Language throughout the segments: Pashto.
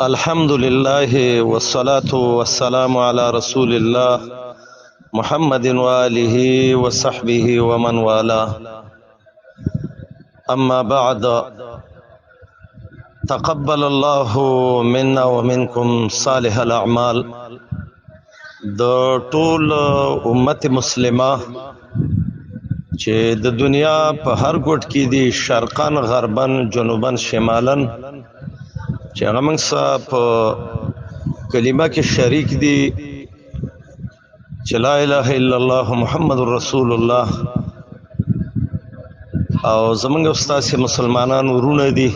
الحمد لله والصلاة والسلام على رسول الله محمد وآله وصحبه ومن والاه. أما بعد، تقبل الله منا ومنكم صالح الأعمال. د ټول امت مسلمه چې د دنیا په هر ګوټ کې دي، شرقاً غرباً جنوباً شمالاً، چې هغه موږ سره په کلمه کې شریک دي چې لا اله الا الله محمد رسول الله، او زمونږ استاد مسلمانان ورونه دي.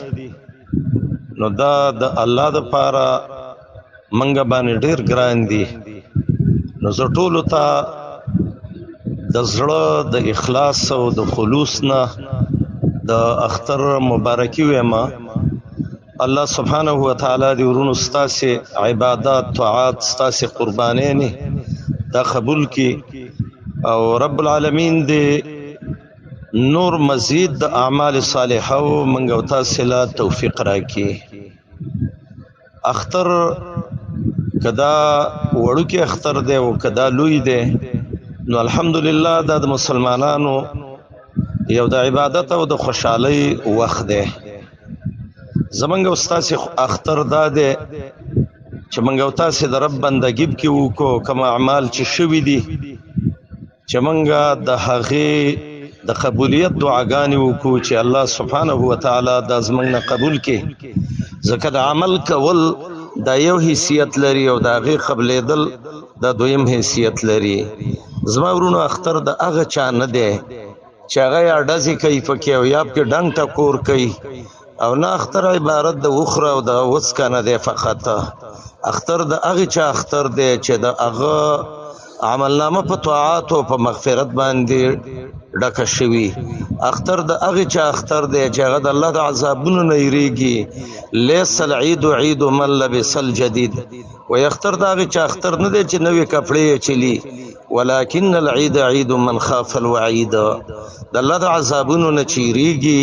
نو دا د الله د پاره منګه باندې ډیر ګران دي. نو زه ټولو ته د زړه د اخلاص او د خلوص نه د اختر مبارکي وایم. الله سبحانه و تعالی دی ورونو ستاسو عبادت طاعات ستاسو قربانین دا قبول کی، او رب العالمین دی نور مزید د اعمال صالحه او منګو تاسو له توفیق راکړي. اختر کدا وړو کې اختر دی او کدا لوی دی، نو الحمدلله دا د مسلمانانو یو د عبادت او د خوشحالي وخت دی. زمنګ استاد اختر دا دی چې منګو تاسو د رب بندګي کې وکړو، کوم اعمال چې شوي دي چې منګه د هغه د قبولیت دعاګانې وکړو چې الله سبحانه و تعالی د زمنګ نه قبول کړي. ځکه د عمل کول دا یو حیثیت لري او دا غي قبلېدل دا دویم حیثیت لري. زما ورونو اختر د هغه چا نه دی چې هغه اډازي کوي فکه او یا په ډنګ ټکور کوي، او نه اختر عبارت د اخرى او د وڅ کنه دی. فقط اختر د هغه چا اختر دی چې د هغه عملنامه په طاعات او په مغفرت باندې ډکه شوی. اختر د هغه چا اختر دی چې هغه د الله د عذابونو نه یریږي. لیس العید عید من لبس الجدید. و اختر د هغه چا اختر نه دی چې نوې کپڑے چلی، ولكن العید عید من خاف الوعید. د الله د عذابونو نه چیریږي،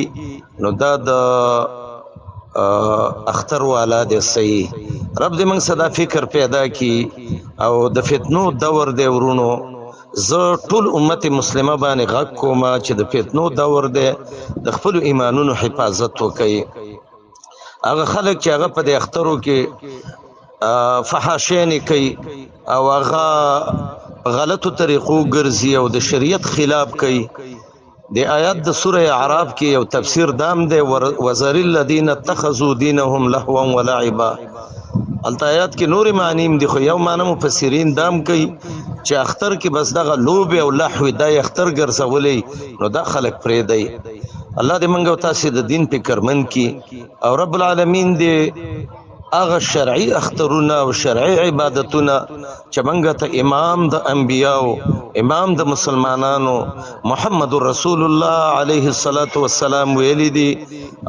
نو دا د اختر والا دی. صحیح رب دې موږ صدا فکر پیدا کی، او د فتنو دور دی ورونو. زه ټول امت مسلمه باندې غږ کوم چې د فتنو دور دی، د خپل ایمانونو حفاظت وکړي. هغه خلک چې هغه په د اخترو کې فحاشین کوي او هغه غلطو طریقو ګرځي او د شریعت خلاف کوي، د آیات د سوره اعراف کې یو تفسیر دام دی، وذر الذين اتخذوا دينهم لهوا ولعبا. الآیات کې نور معنی دي، خو یو معنی مفسرین دام کوي چې اختر کې بس دغه لوب او لهو د اختر ګرځولې، نو دا خلک پرې دی. الله دې منګو تاسو د دین په کرمن کې، او رب العالمین دې اغه شرعي اخترونه او شرعي عبادتونه چې منګه ته امام د انبیاو امام د مسلمانانو محمد رسول الله علیه الصلاۃ والسلام ویلي دي.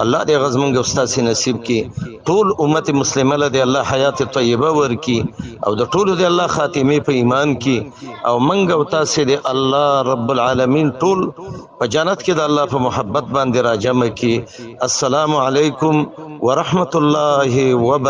الله دې غزمنګ استاد نصیب کی، ټول امت مسلمه له دې الله حیات طیبه ورکی، او د ټولو دې الله خاتمه په ایمان کی، او منګه تاسو دې الله رب العالمین ټول په جنت کې د الله په محبت باندې راجمع کی. السلام علیکم ورحمت الله وبرکاتہ.